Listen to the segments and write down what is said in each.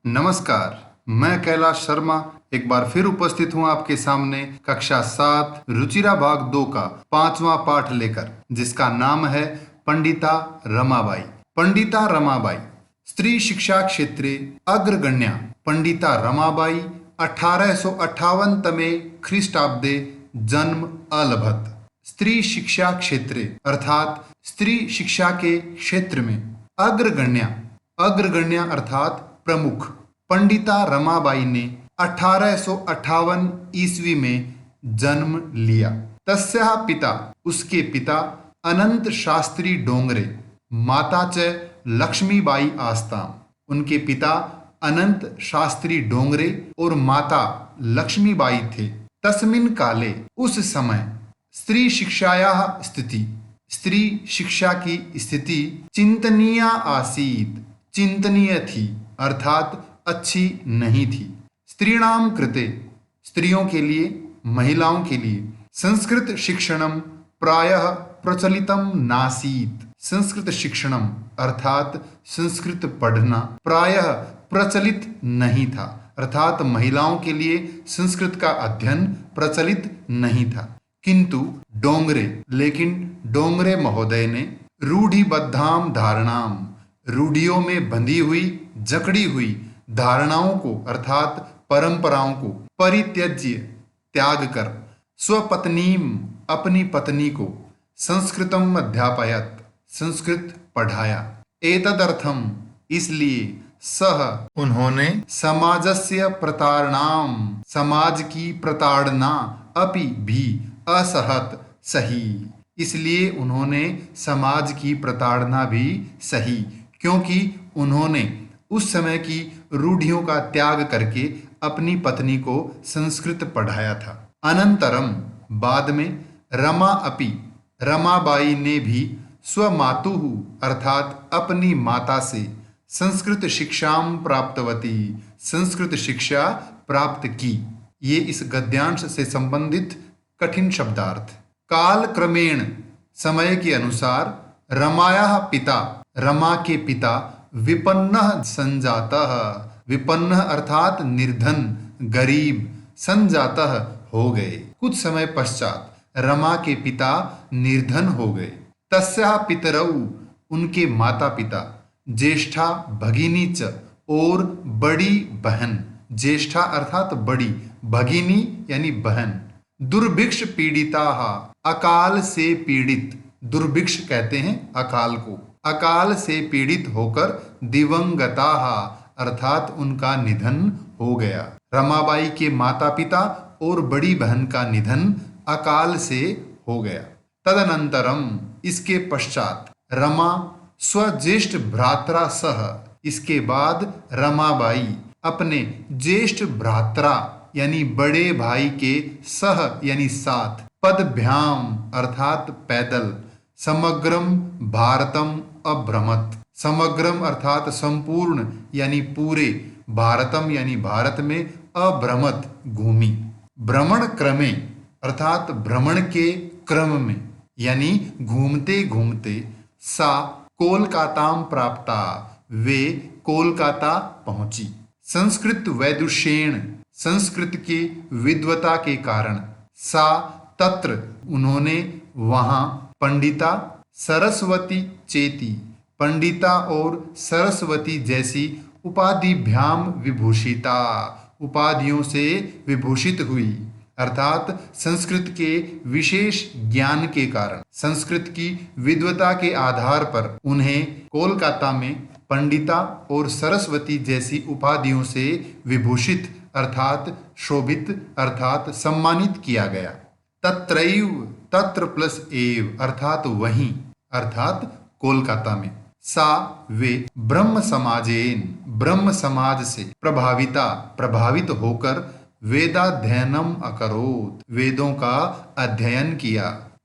नमस्कार। मैं कैलाश शर्मा एक बार फिर उपस्थित हूँ आपके सामने कक्षा 7 रुचिरा भाग 2 का 5वां पाठ लेकर, जिसका नाम है पंडिता रमाबाई। पंडिता रमाबाई स्त्री शिक्षा क्षेत्रे अग्रगण्या। पंडिता रमाबाई 1858 तमे ख्रीष्टाब्दे जन्म अलभत। स्त्री शिक्षा क्षेत्रे अर्थात स्त्री शिक्षा के क्षेत्र में अग्रगण्या। अग्रगण्या अर्थात प्रमुख। पंडिता रमाबाई ने 1858 ईस्वी में जन्म लिया। तस्याः पिता, उसके पिता अनंत शास्त्री डोंगरे, माता च लक्ष्मीबाई आस्ताम। उनके पिता अनंत शास्त्री डोंगरे और माता लक्ष्मीबाई थे। तस्मिन् काले, उस समय, स्त्री शिक्षायाः स्थिति, स्त्री शिक्षा की स्थिति चिंतनीया आसीत्, चिंतनीय थी अर्थात अच्छी नहीं थी। स्त्रीणाम कृते, स्त्रियों के लिए, महिलाओं के लिए, संस्कृत शिक्षणम प्रायः प्रचलितम नासीत्। संस्कृत शिक्षणम अर्थात संस्कृत पढ़ना प्रायः प्रचलित नहीं था, अर्थात महिलाओं के लिए संस्कृत का अध्ययन प्रचलित नहीं था। किंतु डोंगरे, लेकिन डोंगरे महोदय ने रूढ़िबद्धाम धारणाम, रूढ़ियों में बंधी हुई, जकड़ी हुई धारणाओं को अर्थात परंपराओं को परित्यज्य, त्याग कर, स्वपत्नीम, अपनी पत्नी को, संस्कृतम अध्यापयत, संस्कृत पढ़ाया। एतदर्थम, इसलिए, सह, उन्होंने, समाजस्य प्रताड़नाम, समाज की प्रताड़ना, अपि भी, असहत, सही, इसलिए उन्होंने समाज की प्रताड़ना भी सही, क्योंकि उन्होंने उस समय की रूढ़ियों का त्याग करके अपनी पत्नी को संस्कृत पढ़ाया था। अनंतरम, बाद में, रमा अपि, रमाबाई ने भी स्वमातुः अर्थात अपनी माता से संस्कृत शिक्षाम प्राप्तवती, संस्कृत शिक्षा प्राप्त की। ये इस गद्यांश से संबंधित कठिन शब्दार्थ। काल क्रमेण, समय के अनुसार, रमायाः पिता, रमा के पिता, विपन्नः संजातः, विपन्नः अर्थात निर्धन, गरीब, संजातः हो गए। कुछ समय पश्चात रमा के पिता निर्धन हो गए। तस्याः पितरौ, उनके माता पिता, ज्येष्ठा भगिनी च, और बड़ी बहन, ज्येष्ठा अर्थात बड़ी, भगिनी यानी बहन, दुर्भिक्ष पीड़िताः, अकाल से पीड़ित, दुर्भिक्ष कहते हैं अकाल को, अकाल से पीड़ित होकर दिवंगताः अर्थात उनका निधन हो गया। रमाबाई के माता पिता और बड़ी बहन का निधन अकाल से हो गया। तदनंतरम, इसके पश्चात, रमा स्वज्येष्ठ भ्रात्रा सह, इसके बाद रमाबाई अपने ज्येष्ठ भ्रात्रा यानी बड़े भाई के सह यानी साथ, पदभ्याम अर्थात पैदल, समग्रम भारतम अभ्रमत, समग्रम अर्थात संपूर्ण यानी पूरे, भारतम यानी भारत में, अभ्रमत घूमी। भ्रमण क्रमे अर्थात भ्रमण के क्रम में यानी घूमते घूमते, सा कोलकाताम प्राप्ता, वे कोलकाता पहुंची। संस्कृत वैदुष्येण, संस्कृत के विद्वता के कारण, सा तत्र, उन्होंने, वहां, पंडिता सरस्वती चेती, पंडिता और सरस्वती जैसी उपाधिभ्याम विभूषिता, उपाधियों से विभूषित हुई, अर्थात संस्कृत के विशेष ज्ञान के कारण, संस्कृत की विद्वता के आधार पर उन्हें कोलकाता में पंडिता और सरस्वती जैसी उपाधियों से विभूषित अर्थात शोभित अर्थात सम्मानित किया गया। तत्रैव, तत्र प्लस एव अर्थात वहीं, अर्थात कोलकाता में, सा, वे, ब्रह्म समाजेन, ब्रह्म समाज से, प्रभाविता, प्रभावित होकर, वेदाध्ययनम अकरोत्, वेदों का अध्ययन किया।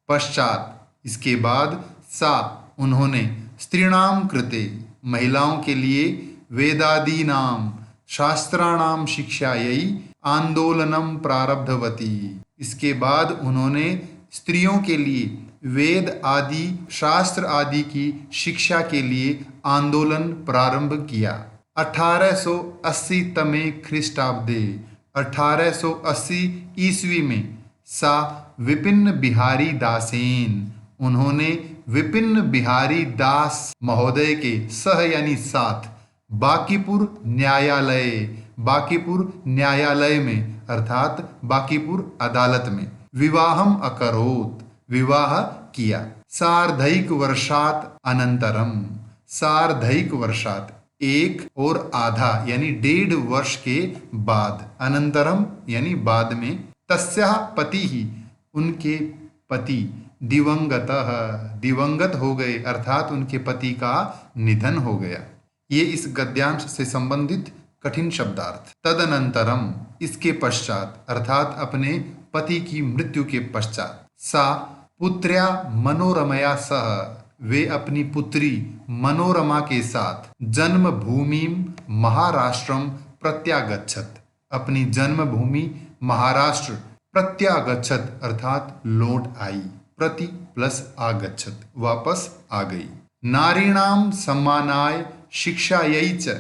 पश्चात, इसके बाद, सा, उन्होंने, स्त्रीणाम कृते, महिलाओं के लिए, वेदादीनाम, शास्त्राणाम शिक्षायै आंदोलनम प्रारब्धवती, इसके बाद उन्होंने स्त्रियों के लिए वेद आदि, शास्त्र आदि की शिक्षा के लिए आंदोलन प्रारंभ किया। 1880 तमे ख्रीष्टाब्दे 1880 ईस्वी में सा विपिन बिहारी दासेन, उन्होंने विपिन बिहारी दास महोदय के सह यानी साथ बांकीपुर न्यायालय में अर्थात बांकीपुर अदालत में विवाहम अकरोत, विवाह किया। सार्धैक वर्षात अनंतरम, सार्धैक वर्षात एक और आधा यानी 1.5 वर्ष के बाद, अनंतरम यानी बाद में, तस्याः पति ही उनके पति दिवंगत हो गए अर्थात उनके पति का निधन हो गया। ये इस गद्यांश से संबंधित कठिन शब्दार्थ। तदनंतरम इसके पश्चात अर्थात अपने पति की मृत्यु के पश्चात, सा पुत्र्या मनोरमया सह, वे अपनी पुत्री मनोरमा के साथ जन्मभूमि महाराष्ट्रम प्रत्यागच्छत, अपनी जन्मभूमि महाराष्ट्र प्रत्यागच्छत अर्थात लौट आई, प्रति प्लस आगच्छत वापस आ गई। नारीणाम सम्मानाय शिक्षायै च,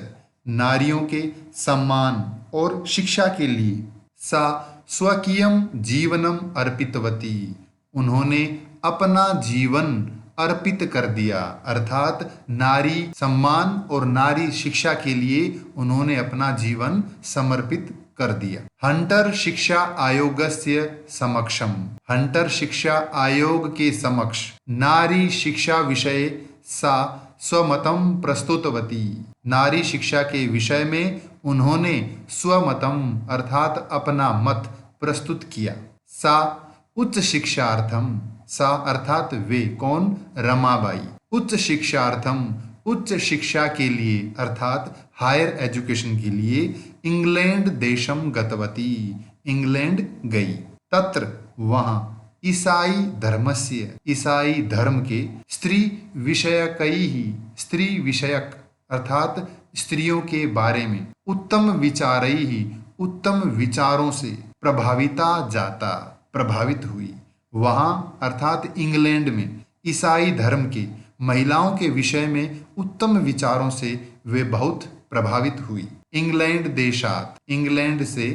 नारियों के सम्मान और शिक्षा के लिए, सा स्वकीयम जीवनम अर्पितवती, उन्होंने अपना जीवन अर्पित कर दिया अर्थात नारी सम्मान और नारी शिक्षा के लिए उन्होंने अपना जीवन समर्पित कर दिया। हंटर शिक्षा आयोगस्य समक्षम, हंटर शिक्षा आयोग के समक्ष नारी शिक्षा विषय सा स्वमतम प्रस्तुतवती, नारी शिक्षा के विषय में उन्होंने स्वमतम अर्थात अपना मत प्रस्तुत किया। सा उच्च शिक्षार्थम, सा अर्थात वे कौन, रमाबाई, उच्च शिक्षार्थम उच्च शिक्षा के लिए अर्थात हायर एजुकेशन के लिए इंग्लैंड देशम गतवती, इंग्लैंड गई। तत्र वहाँ ईसाई धर्मस्य, ईसाई धर्म के स्त्री विषयकैहि, स्त्री विषयक अर्थात स्त्रियों के बारे में, उत्तम विचारैहि उत्तम विचारों से, प्रभाविता जाता प्रभावित हुई। वहाँ अर्थात इंग्लैंड में ईसाई धर्म के महिलाओं के विषय में उत्तम विचारों से वे बहुत प्रभावित हुई। इंग्लैंड देशात, इंग्लैंड से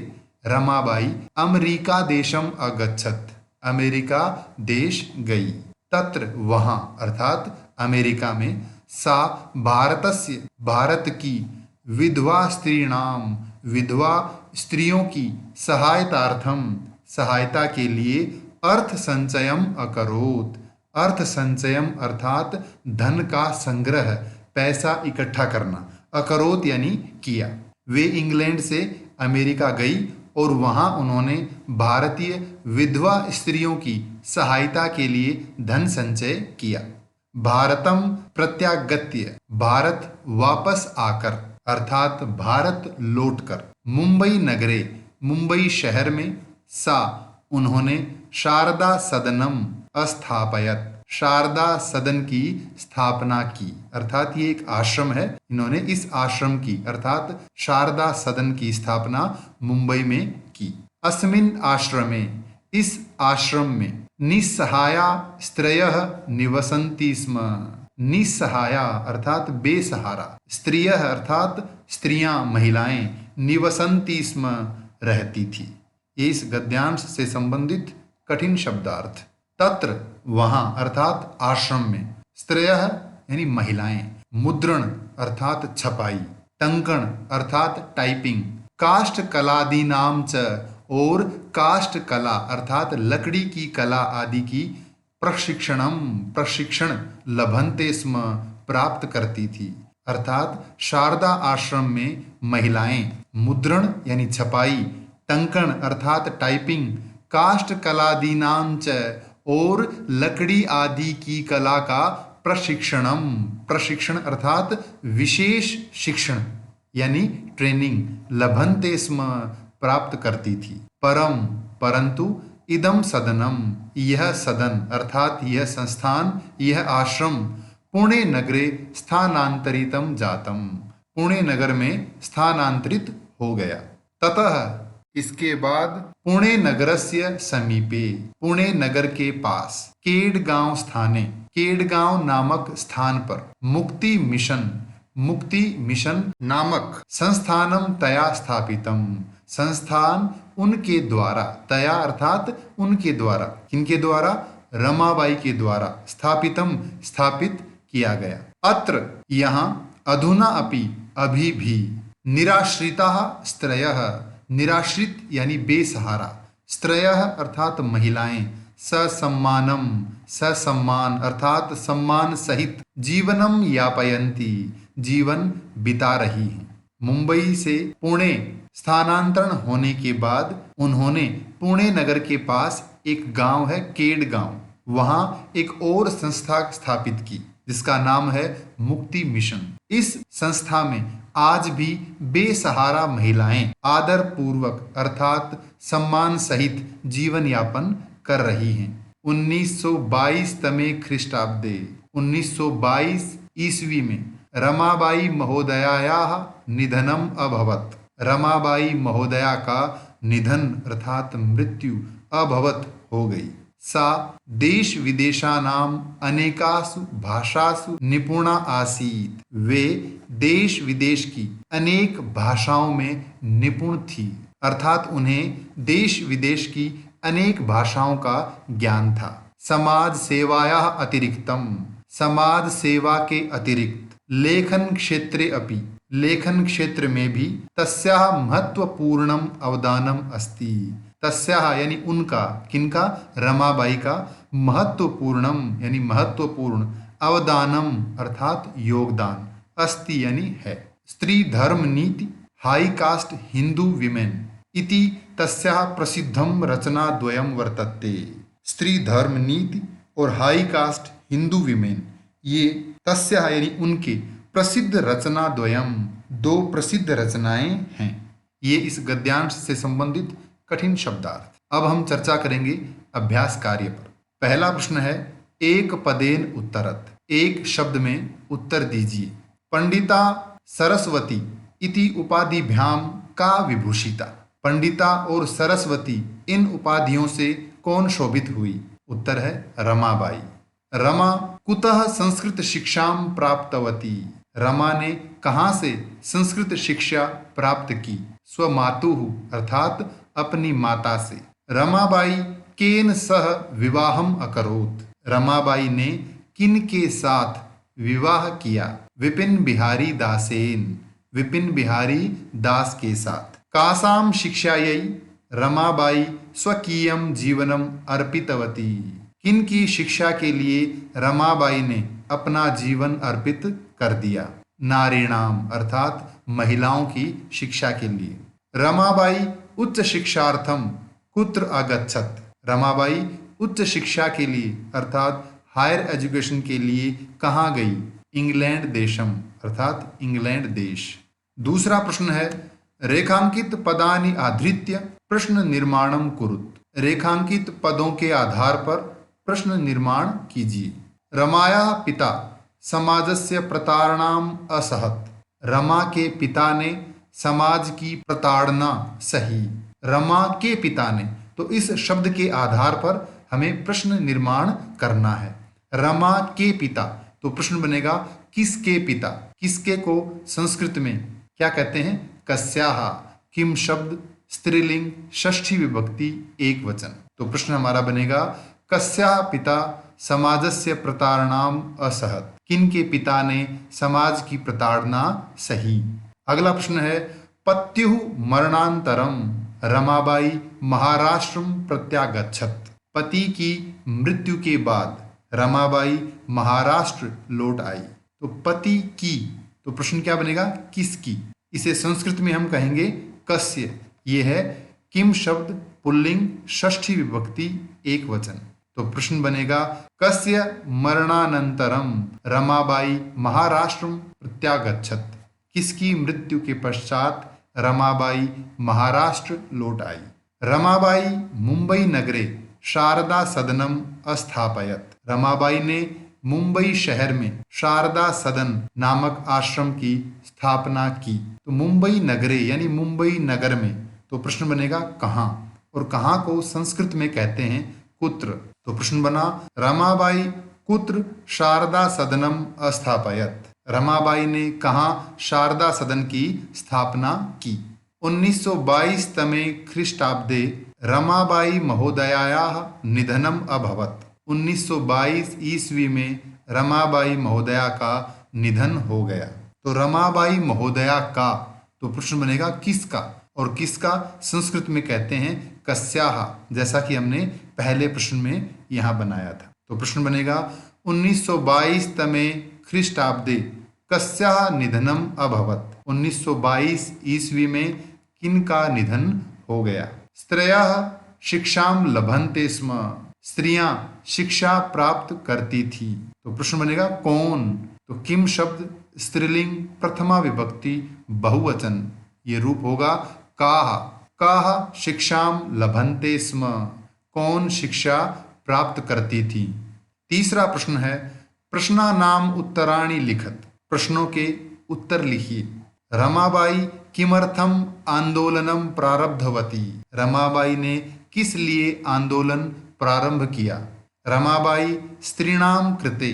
रमाबाई अमेरिका देशम अगच्छत, अमेरिका देश गई। तत्र वहाँ अर्थात अमेरिका में सा भारतस्य, भारत की, विधवा स्त्रीणाम विधवा स्त्रियों की, सहायतार्थम सहायता के लिए, अर्थ संचयम अकरोत, अर्थ संचयम अर्थात धन का संग्रह, पैसा इकट्ठा करना, अकरोत यानी किया। वे इंग्लैंड से अमेरिका गई और वहाँ उन्होंने भारतीय विधवा स्त्रियों की सहायता के लिए धन संचय किया। भारतम प्रत्यागत्य, भारत वापस आकर अर्थात भारत लौटकर, मुंबई नगरे, मुंबई शहर में, सा उन्होंने शारदा सदनम अस्थापयत, शारदा सदन की स्थापना की अर्थात ये एक आश्रम है, इन्होंने इस आश्रम की अर्थात शारदा सदन की स्थापना मुंबई में की। अस्मिन् आश्रमे, इस आश्रम में, निस्सहाया स्त्रियः निवसन्ति स्म, निस्सहाया अर्थात बेसहारा, स्त्रियः अर्थात स्त्रियां महिलाएं, निवसन्ति स्म रहती थी। ये इस गद्यांश से संबंधित कठिन शब्दार्थ। तत्र वहाँ अर्थात आश्रम में, स्त्रियः यानी महिलाएं, मुद्रण अर्थात छपाई, टंकण अर्थात टाइपिंग, काष्ठ कलादीनाम च और काष्ठ कला अर्थात लकड़ी की कला आदि की प्रशिक्षण लभन्ते स्म प्राप्त करती थी अर्थात शारदा आश्रम में महिलाएं मुद्रण यानी छपाई, टंकण अर्थात टाइपिंग, काष्ठ कलादीनाम च और लकड़ी आदि की कला का प्रशिक्षण अर्थात विशेष शिक्षण यानी ट्रेनिंग, लभन्ते स्म प्राप्त करती थी। परंतु इदम सदनम, यह सदन अर्थात यह संस्थान, यह आश्रम, पुणे नगरे स्थानांतरितम जातम, पुणे नगर में स्थानांतरित हो गया। ततः इसके बाद पुणे नगरस्य समीपे, पुणे नगर के पास, केडगांव स्थाने, केडगांव नामक स्थान पर, मुक्ति मिशन, मुक्ति मिशन नामक संस्थानम तया स्थापितम। संस्थान उनके द्वारा, तया अर्थात उनके द्वारा, किनके द्वारा? रमाबाई के द्वारा स्थापितम स्थापित किया गया। अत्र यहाँ अधुना अपि अभी भी निराश्रिताः स्त्रयः, निराश्रित यानी बेसहारा, स्त्रयः अर्थात महिलाएं, ससम्मानम ससम्मान अर्थात सम्मान सहित जीवनम यापयन्ति जीवन बिता रही हैं। मुंबई से पुणे स्थानांतरण होने के बाद उन्होंने पुणे नगर के पास एक गांव है केड गांव, वहां एक और संस्था स्थापित की जिसका नाम है मुक्ति मिशन। इस संस्था में आज भी बेसहारा महिलाएं आदर पूर्वक अर्थात सम्मान सहित जीवन यापन कर रही हैं। 1922 तमे ख्रीष्टाब्दे 1922 ईस्वी में रमाबाई महोदयायाः निधनम अभवत्। रमाबाई महोदया का निधन अर्थात मृत्यु अभवत् हो गई। सा देश विदेशानाम अनेकासु भाषासु निपुणा आसीत्। वे देश विदेश की अनेक भाषाओं में निपुण थी, अर्थात उन्हें देश विदेश की अनेक भाषाओं का ज्ञान था। समाज सेवाया अतिरिक्तम, समाज सेवा के अतिरिक्त लेखन क्षेत्रे अपि, लेखन क्षेत्र में भी तस्याः महत्वपूर्णम अवदानम अस्ति। तस्याः यानी उनका, किनका? रमाबाई का महत्वपूर्णम यानी महत्वपूर्ण, अवदानम अर्थात योगदान, अस्ति यानी है। स्त्री धर्म नीति हाई कास्ट हिंदू विमेन इति तस्याः प्रसिद्धम रचना द्वयम वर्तते। स्त्री धर्म नीति और हाई कास्ट हिंदू विमेन, ये तस्याः यानी उनके प्रसिद्ध रचना द्वयम, दो प्रसिद्ध रचनाएं हैं। ये इस गद्यांश से संबंधित कठिन शब्दार्थ। अब हम चर्चा करेंगे अभ्यास कार्य पर। पहला प्रश्न है एक पदेन उत्तरत, एक शब्द में उत्तर दीजिए। पंडिता सरस्वती इति उपाधिभ्याम का विभूषिता। पंडिता और सरस्वती इन उपाधियों से कौन शोभित हुई? उत्तर है रमाबाई। रमा कुतः संस्कृत शिक्षाम प्राप्तवती। रमा ने कहाँ से संस्कृत शिक्षा प्राप्त की? स्वमातुः अर्थात अपनी माता से। रमाबाई केन सह विवाहम अकरोत्। रमाबाई ने किन के साथ विवाह किया? विपिन बिहारी दासेन, विपिन बिहारी दास के साथ। कासाम शिक्षायै रमाबाई स्वकीयम जीवनम अर्पितवती। किन की शिक्षा के लिए रमाबाई ने अपना जीवन अर्पित कर दिया? नारीणाम अर्थात महिलाओं की शिक्षा के लिए। रमाबाई उच्च शिक्षार्थम कुत्र अगच्छत। रमाबाई उच्च शिक्षा के लिए अर्थात हायर एजुकेशन के लिए कहाँ गई? इंग्लैंड देशम अर्थात इंग्लैंड देश। दूसरा प्रश्न है रेखांकित पदानि आधृत्य प्रश्न निर्माणम कुरुत। रेखांकित पदों के आधार पर प्रश्न निर्माण कीजिए। रमाया पिता समाजस्य प्रताड़नाम असहत। रमा के पिता ने समाज की प्रताड़ना सही। रमा के पिता ने, तो इस शब्द के आधार पर हमें प्रश्न निर्माण करना है। रमा के पिता, तो प्रश्न बनेगा किसके पिता? किसके को संस्कृत में क्या कहते हैं? कस्याः। किम शब्द स्त्रीलिंग षष्ठी विभक्ति एक वचन, तो प्रश्न हमारा बनेगा कस्याः पिता समाजस्य प्रताड़नाम असहत। किन के पिता ने समाज की प्रताड़ना सही। अगला प्रश्न है पत्युः मरणांतरम रमाबाई महाराष्ट्रम प्रत्यागच्छत। पति की मृत्यु के बाद रमाबाई महाराष्ट्र लौट आई। तो पति की, तो प्रश्न क्या बनेगा? किसकी। इसे संस्कृत में हम कहेंगे कस्य। ये है किम शब्द पुल्लिंग षष्ठी विभक्ति एक वचन, तो प्रश्न बनेगा कस्य मरणानंतरम रमाबाई महाराष्ट्रम प्रत्यागच्छत। किसकी मृत्यु के पश्चात रमाबाई महाराष्ट्र लौट आई। रमाबाई मुंबई नगरे शारदा सदनम अस्थापयत। रमाबाई ने मुंबई शहर में शारदा सदन नामक आश्रम की स्थापना की। तो मुंबई नगरे यानी मुंबई नगर में, तो प्रश्न बनेगा कहाँ, और कहाँ को संस्कृत में कहते हैं कुत्र। तो प्रश्न बना रमाबाई कुत्र शारदा सदनम अस्थापयत। रमाबाई ने कहाँ शारदा सदन की स्थापना की? 1922 तमे ख्रीष्टाब्दे रमाबाई महोदयायाः निधनम अभवत्। 1922 ईस्वी में रमाबाई महोदया का निधन हो गया। तो रमाबाई महोदया का, तो प्रश्न बनेगा किसका, और किसका संस्कृत में कहते हैं कस्याः, जैसा कि हमने पहले प्रश्न में यहाँ बनाया था। तो प्रश्न बनेगा 1922 तमे ख्रीष्टाब्दे कस्याः निधनम अभवत्। 1922 ईस्वी में किनका निधन हो गया? स्त्रियः शिक्षाम लभन्ते स्म, स्त्रियां शिक्षा प्राप्त करती थी। तो प्रश्न बनेगा कौन? तो किम शब्द स्त्रीलिंग प्रथमा विभक्ति बहुवचन, ये रूप होगा काह। काह शिक्षाम लभन्ते स्म, कौन शिक्षा प्राप्त करती थी। तीसरा प्रश्न है प्रश्नानाम उत्तराणि लिखत, प्रश्नों के उत्तर लिखिए। रमाबाई किमर्थम आंदोलनम प्रारब्धवती, रमाबाई ने किस लिए आंदोलन प्रारंभ किया? रमाबाई स्त्रीणाम कृते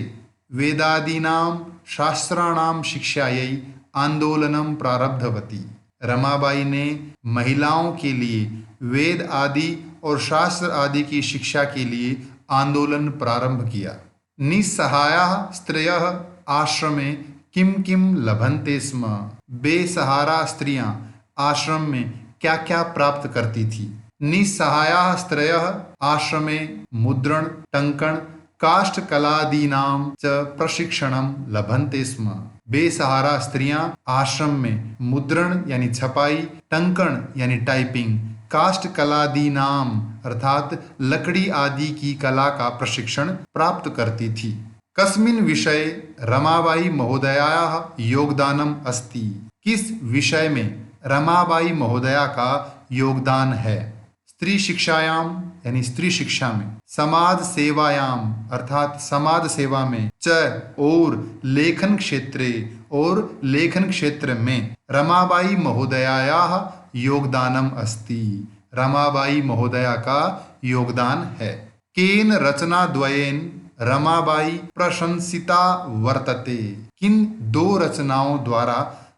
वेदादीनाम शास्त्राणाम शिक्षायै आंदोलनम प्रारब्धवती, रमाबाई ने महिलाओं के लिए वेद आदि और शास्त्र आदि की शिक्षा के लिए आंदोलन प्रारंभ किया। निस्सहायाः स्त्रियः आश्रमे किम किम लभन्ते स्म, बेसहारा स्त्रियां आश्रम में क्या क्या प्राप्त करती थी? निस्सहायाः स्त्रियः आश्रमे मुद्रण टंकण काष्ठ कलादीनाम च प्रशिक्षणम लभन्ते स्म, बेसहारा स्त्रियां आश्रम में मुद्रण यानी छपाई, टंकण यानी टाइपिंग, काष्ठ कलादि नाम अर्थात लकड़ी आदि की कला का प्रशिक्षण प्राप्त करती थी। कस्मिन् विषये रमाबाई महोदयायाः योगदानम अस्ति, किस विषय में रमाबाई महोदया का योगदान है? स्त्री शिक्षायाम यानी स्त्री शिक्षा में, समाज सेवायाम अर्थात समाज सेवा में, च और लेखन क्षेत्रे और लेखन क्षेत्र में रमाबाई महोदयायाः योगदानम अस्ति, रमाबाई महोदया का योगदान है। केन रचना द्वयेन रमाबाई प्रशंसिता वर्तते, किन दो रचनाओं द्वारा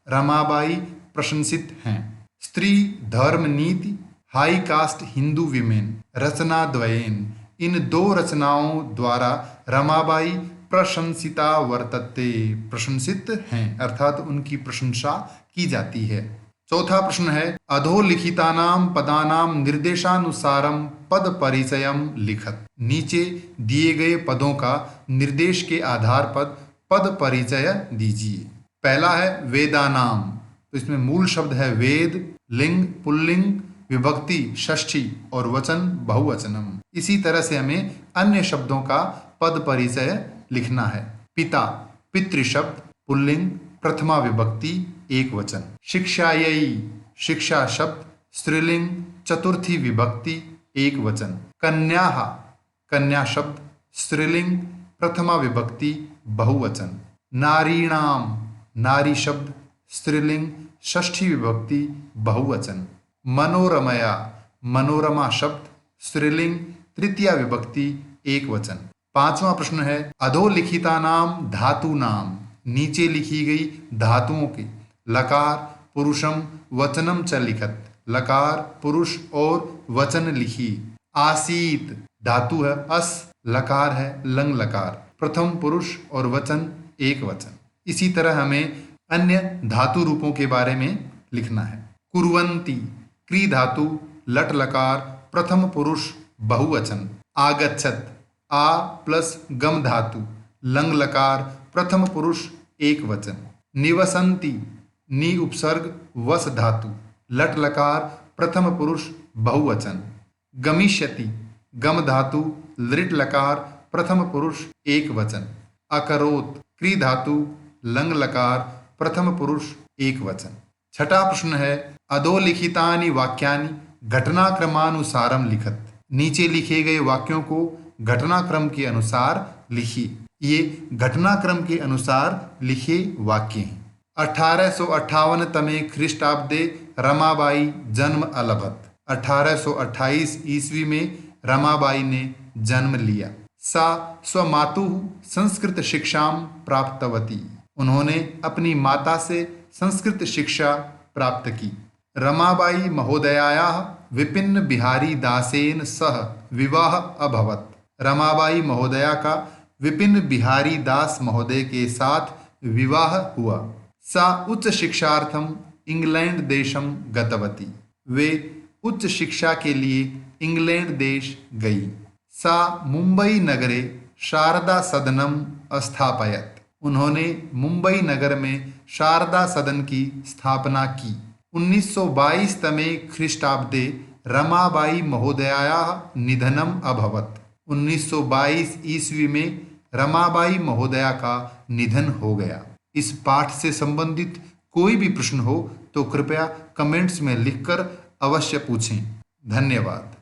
रमाबाई प्रशंसित हैं? स्त्री धर्म नीति हाई कास्ट हिंदू विमेन रचना द्वयेन, इन दो रचनाओं द्वारा रमाबाई प्रशंसिता वर्तते, प्रशंसित हैं अर्थात उनकी प्रशंसा की जाती है। चौथा प्रश्न है अधोलिखितानाम पदानाम निर्देशानुसारम पद परिचयम लिखत, नीचे दिए गए पदों का निर्देश के आधार पर पद परिचय दीजिए। पहला है वेदानाम, तो इसमें मूल शब्द है वेद, लिंग पुल्लिंग, विभक्ति षष्ठी और वचन बहुवचनम। इसी तरह से हमें अन्य शब्दों का पद परिचय लिखना है। पिता पितृ शब्द पुल्लिंग प्रथमा विभक्ति एक वचन। शिक्षायै शिक्षा शब्द स्त्रीलिंग चतुर्थी विभक्ति एक वचन। कन्याः कन्या शब्द स्त्रीलिंग प्रथमा विभक्ति बहुवचन। नारीणाम नारी शब्द स्त्रीलिंग षष्ठी विभक्ति बहुवचन। मनोरमया मनोरमा शब्द स्त्रीलिंग तृतीया विभक्ति एक वचन। पांचवा प्रश्न है अधोलिखिता नाम धातु नाम, नीचे लिखी गई धातुओं के लकार पुरुषम वचनम च लिखत, लकार पुरुष और वचन लिखी। आसीत धातु है अस, लकार है लंग लकार, प्रथम पुरुष और वचन एक वचन। इसी तरह हमें अन्य धातु रूपों के बारे में लिखना है। कुर्वन्ति क्री धातु लट लकार प्रथम पुरुष बहुवचन। आगच्छत आ प्लस गम धातु लंग लकार प्रथम पुरुष एक वचन। निवसन्ति नी उपसर्ग वस धातु लट लकार प्रथम पुरुष बहुवचन। गमिष्यति गम धातु लृट लकार प्रथम पुरुष एक वचन। अकरोत क्री धातु लंग लकार प्रथम पुरुष एक वचन। छठा प्रश्न है अधोलिखितानि वाक्यानि घटनाक्रमानुसारम लिखत, नीचे लिखे गए वाक्यों को घटनाक्रम के अनुसार लिखिए। ये घटनाक्रम के अनुसार लिखे वाक्य हैं। 1858 तमे ख्रीष्टाब्दे रमाबाई जन्म अलभत, 1828 ईस्वी में रमाबाई ने जन्म लिया। सा स्वमातुः संस्कृत शिक्षाम प्राप्तवती, उन्होंने अपनी माता से संस्कृत शिक्षा प्राप्त की। रमाबाई महोदयायाः विपिन बिहारी दासेन सह विवाह अभवत। रमाबाई महोदया का विपिन बिहारी दास महोदय के साथ विवाह हुआ। सा उच्च शिक्षार्थम इंग्लैंड देशम गतवती। वे उच्च शिक्षा के लिए इंग्लैंड देश गई। सा मुंबई नगरे शारदा सदनम स्थापयत। उन्होंने मुंबई नगर में शारदा सदन की स्थापना की। 1922 तमे ख्रीष्टाब्दे रमाबाई महोदयायाः निधनम अभवत। 1922 ईस्वी में रमाबाई महोदया का निधन हो गया। इस पाठ से संबंधित कोई भी प्रश्न हो तो कृपया कमेंट्स में लिखकर अवश्य पूछें। धन्यवाद।